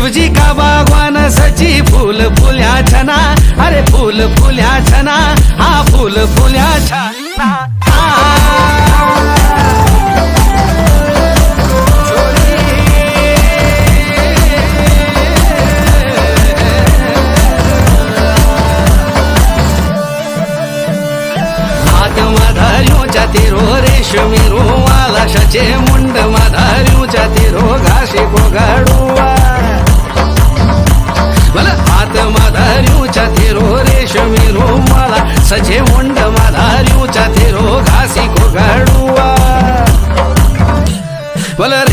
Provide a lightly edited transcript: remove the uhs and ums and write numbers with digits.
शिवजी का बागवान सची फूल फुल्या छना, अरे फूल फुल्या छना, हा फूल फुल्या छना। माधार्यूच्या तिरो रेशमी रुमाला शचे मुंड माधार्यूच्या तिरो घाशी कोगाडुआ मला हात माधार्यूच्या तिरो रेशमी रुमाला सचे मुंड माधार्यूच्या तिरो घासी कोगाडुआ मला